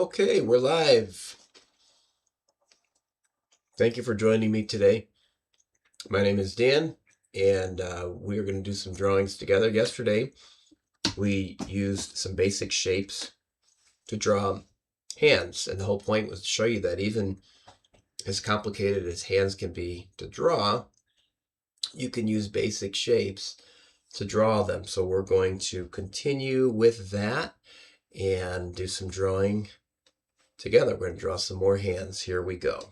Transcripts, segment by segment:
Okay, we're live. Thank you for joining me today. My name is Dan, and we are going to do some drawings together. Yesterday, we used some basic shapes to draw hands, and the whole point was to show you that even as complicated as hands can be to draw, you can use basic shapes to draw them. So we're going to continue with that and do some drawing together. We're going to draw some more hands. Here we go.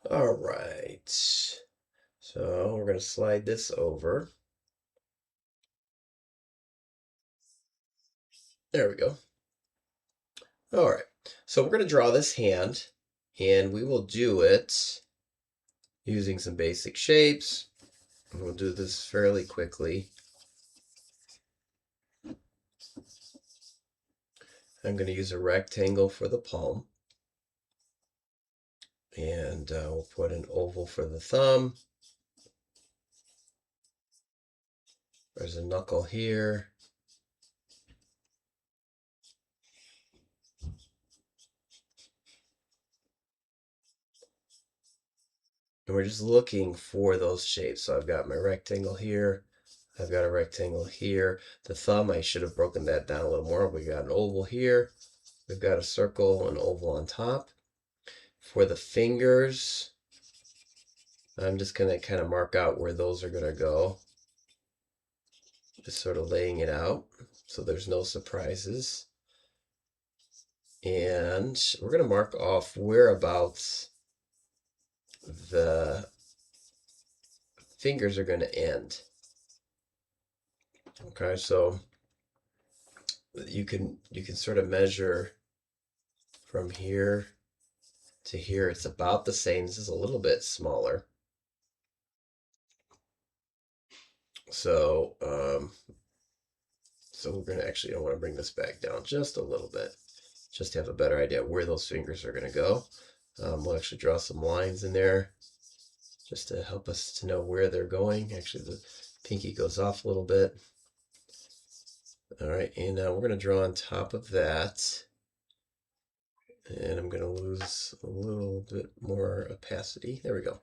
All right. So we're going to slide this over. There we go. All right. So we're going to draw this hand, and we will do it using some basic shapes. And we'll do this fairly quickly. I'm going to use a rectangle for the palm. And we'll put an oval for the thumb. There's a knuckle here. And we're just looking for those shapes. So I've got my rectangle here. I've got a rectangle here. The thumb, I should have broken that down a little more. We got an oval here. We've got a circle, an oval on top. For the fingers, I'm just going to kind of mark out where those are going to go. Just sort of laying it out so there's no surprises. And we're going to mark off whereabouts the fingers are going to end. Okay, so you can sort of measure from here to here. It's about the same. This is a little bit smaller. So we're going to actually, I want to bring this back down just a little bit, just to have a better idea where those fingers are going to go. We'll actually draw some lines in there just to help us to know where they're going. Actually, the pinky goes off a little bit. All right, and now we're going to draw on top of that. And I'm going to lose a little bit more opacity. There we go.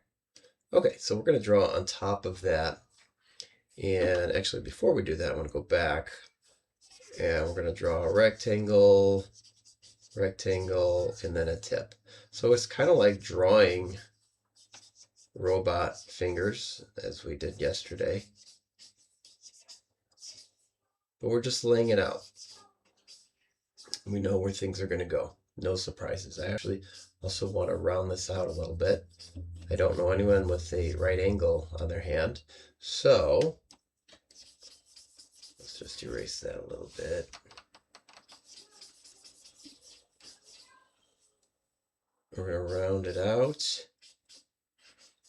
Okay, so we're going to draw on top of that. And actually, before we do that, I want to go back. And we're going to draw a rectangle, rectangle, and then a tip. So it's kind of like drawing robot fingers as we did yesterday. But we're just laying it out. We know where things are going to go. No surprises. I actually also want to round this out a little bit. I don't know anyone with a right angle on their hand. So let's just erase that a little bit. We're going to round it out.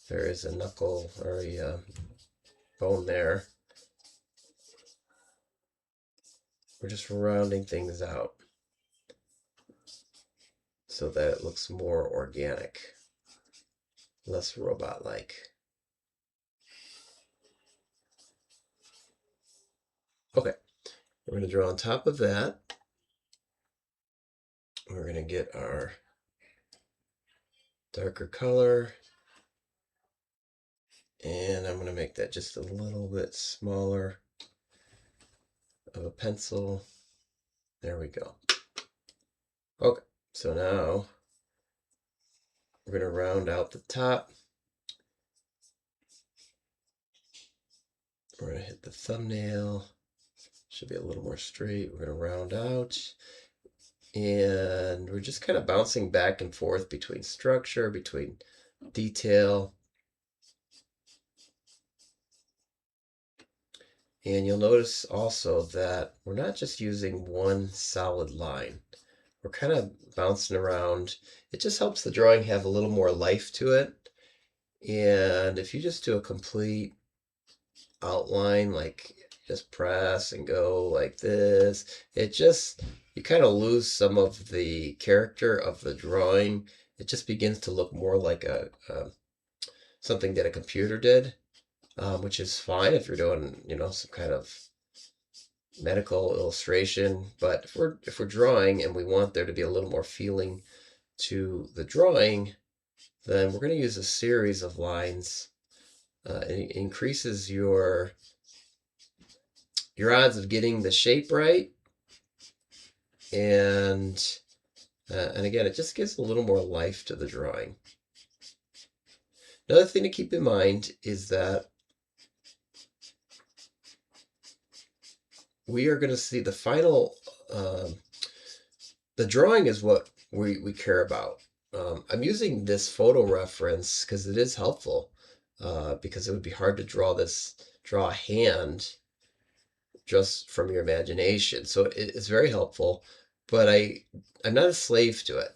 There is a knuckle or a bone there. We're just rounding things out so that it looks more organic, less robot-like. Okay, we're going to draw on top of that. We're going to get our darker color. And I'm going to make that just a little bit smaller of a pencil. There we go. Okay, so now we're going to round out the top. We're going to hit the thumbnail. Should be a little more straight. We're going to round out. And we're just kind of bouncing back and forth between structure, between detail. And you'll notice also that we're not just using one solid line. We're kind of bouncing around. It just helps the drawing have a little more life to it. And if you just do a complete outline, like just press and go like this, you kind of lose some of the character of the drawing. It just begins to look more like something that a computer did, which is fine if you're doing, some kind of medical illustration. But if we're drawing and we want there to be a little more feeling to the drawing, then we're going to use a series of lines. It increases your odds of getting the shape right, and again, it just gives a little more life to the drawing. Another thing to keep in mind is that we are going to see the final, the drawing is what we care about. I'm using this photo reference because it is helpful, because it would be hard to draw a hand just from your imagination. So it's very helpful, but I'm not a slave to it.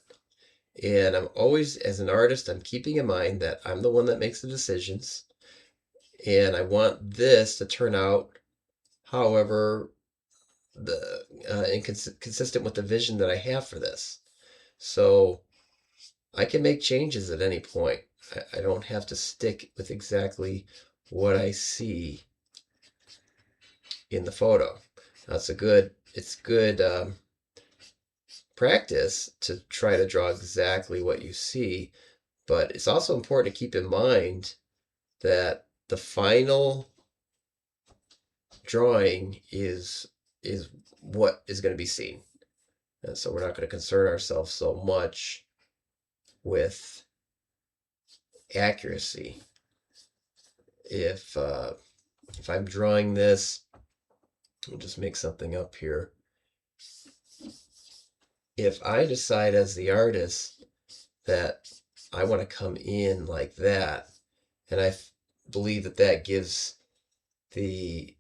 And I'm always, as an artist, I'm keeping in mind that I'm the one that makes the decisions. And I want this to turn out however consistent with the vision that I have for this. So I can make changes at any point. I don't have to stick with exactly what I see in the photo. It's good practice to try to draw exactly what you see, but it's also important to keep in mind that the final drawing is what is going to be seen. And so we're not going to concern ourselves so much with accuracy. If I'm drawing this, I'll just make something up here. If I decide as the artist that I want to come in like that, and believe that that gives the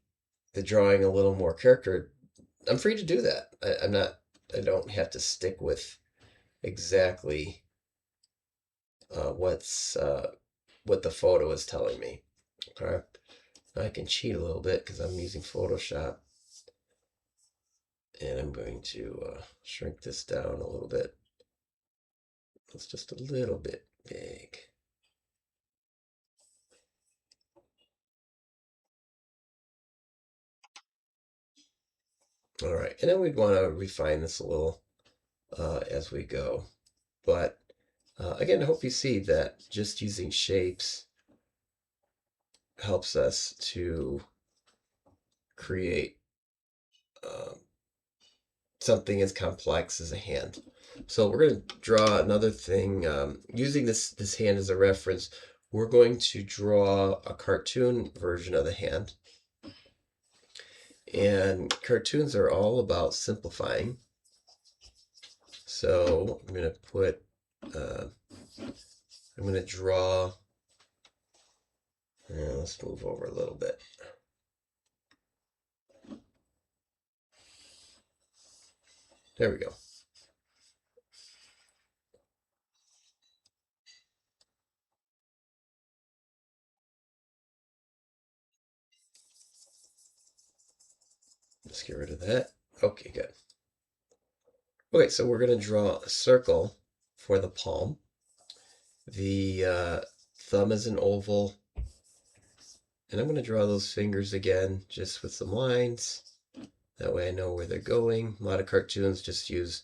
the drawing a little more character, I'm free to do that. I'm not. I don't have to stick with exactly what the photo is telling me. Okay, I can cheat a little bit because I'm using Photoshop, and I'm going to shrink this down a little bit. It's just a little bit big. All right, and then we'd want to refine this a little as we go. But again, I hope you see that just using shapes helps us to create um, something as complex as a hand. So we're going to draw another thing. Using this hand as a reference, we're going to draw a cartoon version of the hand. And cartoons are all about simplifying. So I'm going to I'm going to draw, let's move over a little bit. There we go. Let's get rid of that. Okay, good. Okay, so we're going to draw a circle for the palm. The thumb is an oval. And I'm going to draw those fingers again, just with some lines. That way I know where they're going. A lot of cartoons just use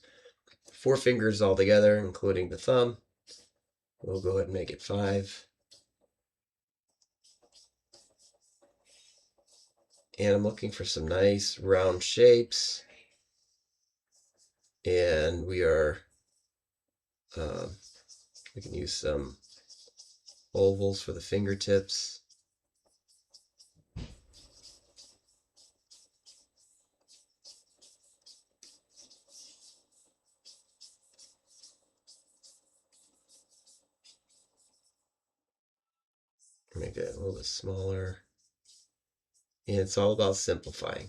4 fingers all together, including the thumb. We'll go ahead and make it 5. And I'm looking for some nice round shapes. And we can use some ovals for the fingertips. Make that a little bit smaller. And it's all about simplifying.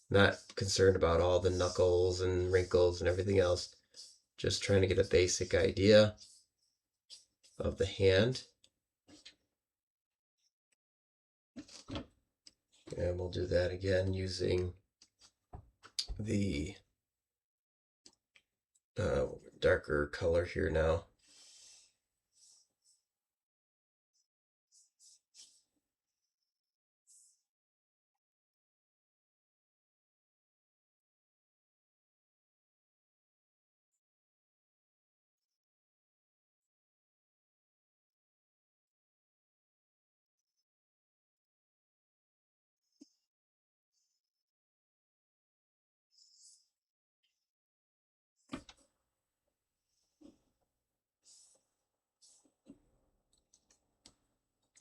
Not concerned about all the knuckles and wrinkles and everything else. Just trying to get a basic idea of the hand. And we'll do that again using the darker color here now.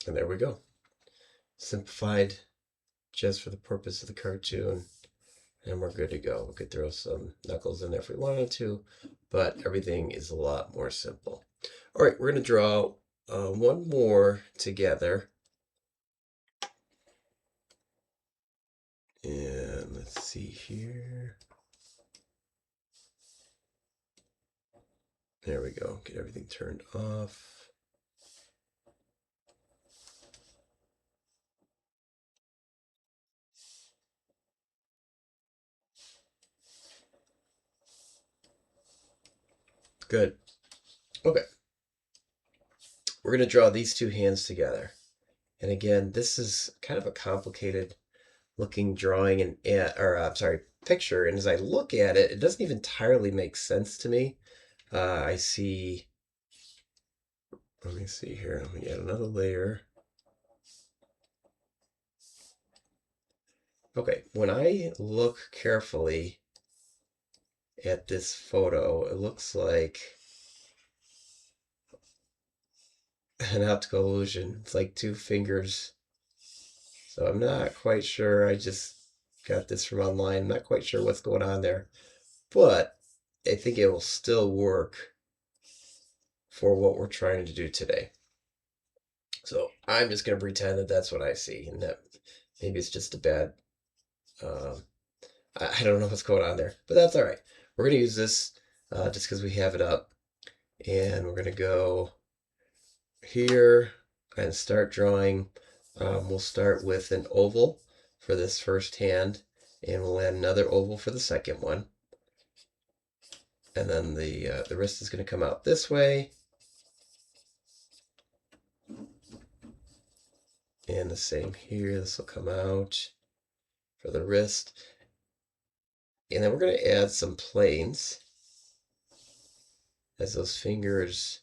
And there we go. Simplified just for the purpose of the cartoon. And we're good to go. We could throw some knuckles in there if we wanted to, but everything is a lot more simple. All right, we're going to draw one more together. And let's see here. There we go. Get everything turned off. Good. Okay. We're going to draw these two hands together. And again, this is kind of a complicated looking drawing and picture. And as I look at it, it doesn't even entirely make sense to me. I see, let me see here. Let me add another layer. Okay, when I look carefully at this photo, it looks like an optical illusion. It's like two fingers. So I'm not quite sure. I just got this from online. I'm not quite sure what's going on there. But I think it will still work for what we're trying to do today. So I'm just going to pretend that that's what I see, and that maybe it's just a bad, um, I don't know what's going on there, but that's all right. We're going to use this just because we have it up, and we're going to go here and start drawing. We'll start with an oval for this first hand, and we'll add another oval for the second one. And then the wrist is going to come out this way. And the same here, this will come out for the wrist. And then we're going to add some planes as those fingers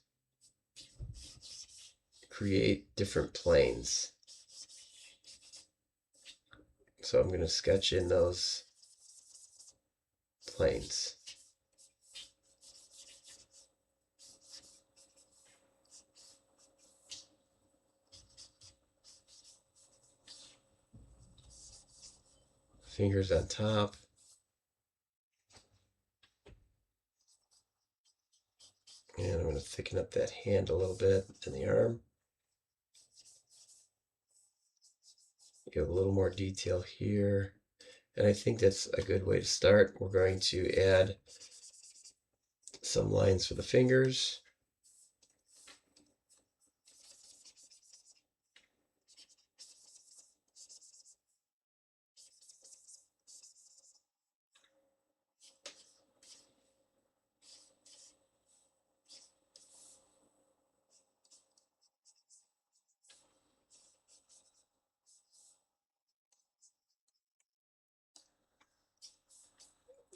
create different planes. So I'm going to sketch in those planes. Fingers on top. And I'm going to thicken up that hand a little bit and the arm. Give a little more detail here. And I think that's a good way to start. We're going to add some lines for the fingers.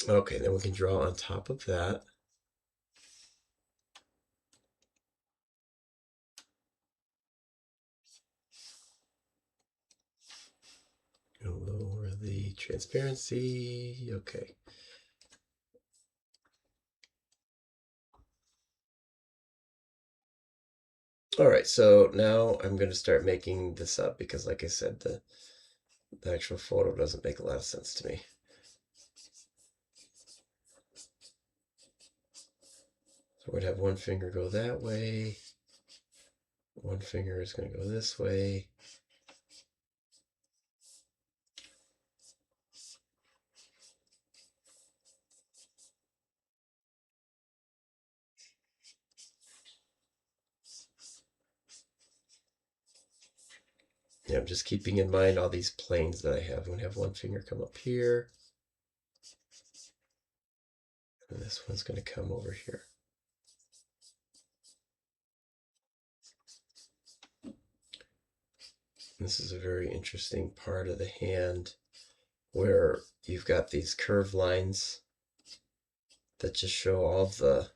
Okay, then we can draw on top of that. Lower the transparency. Okay. All right, so now I'm going to start making this up because, like I said, the actual photo doesn't make a lot of sense to me. So we'd have one finger go that way. One finger is going to go this way. Yeah, I'm just keeping in mind all these planes that I have. I'm going to have one finger come up here. And this one's going to come over here. This is a very interesting part of the hand where you've got these curved lines that just show all the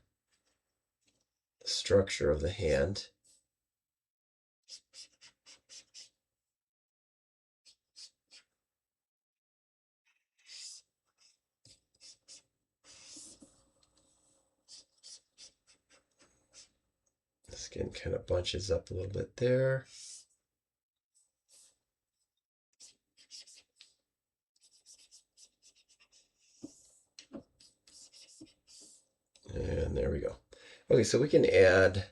structure of the hand. The skin kind of bunches up a little bit there. There we go. Okay, so we're going to add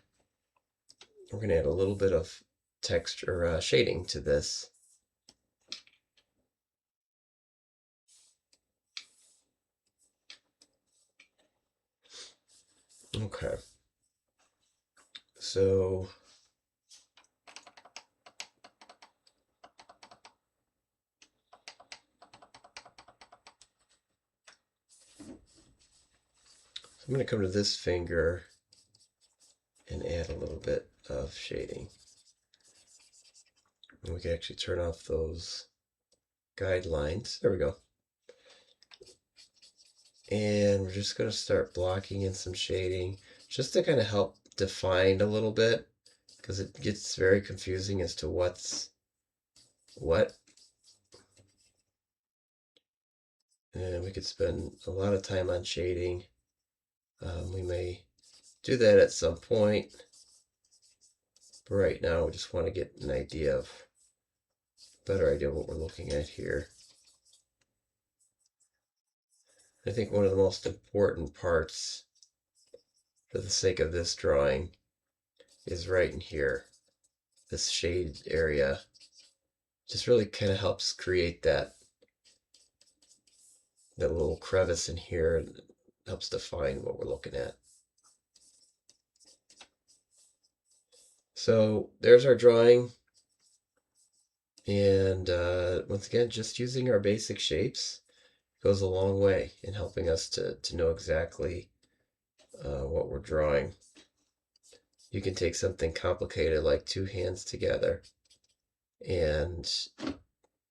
a little bit of texture shading to this. Okay. So I'm going to come to this finger and add a little bit of shading. And we can actually turn off those guidelines. There we go. And we're just going to start blocking in some shading just to kind of help define a little bit, because it gets very confusing as to what's what. And we could spend a lot of time on shading. We may do that at some point. But right now, we just want to get an idea of, better idea of what we're looking at here. I think one of the most important parts, for the sake of this drawing, is right in here. This shade area just really kind of helps create that little crevice in here, and helps define what we're looking at. So there's our drawing. And once again, just using our basic shapes goes a long way in helping us to know exactly what we're drawing. You can take something complicated like two hands together and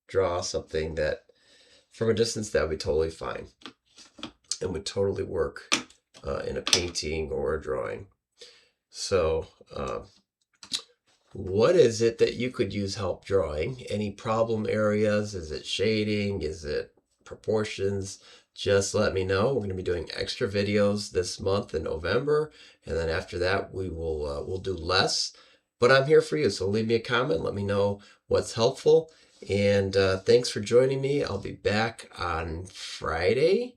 draw something that from a distance that would be totally fine and would totally work in a painting or a drawing. So what is it that you could use help drawing? Any problem areas? Is it shading? Is it proportions? Just let me know. We're going to be doing extra videos this month in November, and then after that we will we'll do less. But I'm here for you, so leave me a comment. Let me know what's helpful, and thanks for joining me. I'll be back on Friday,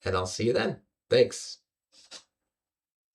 and I'll see you then. Thanks.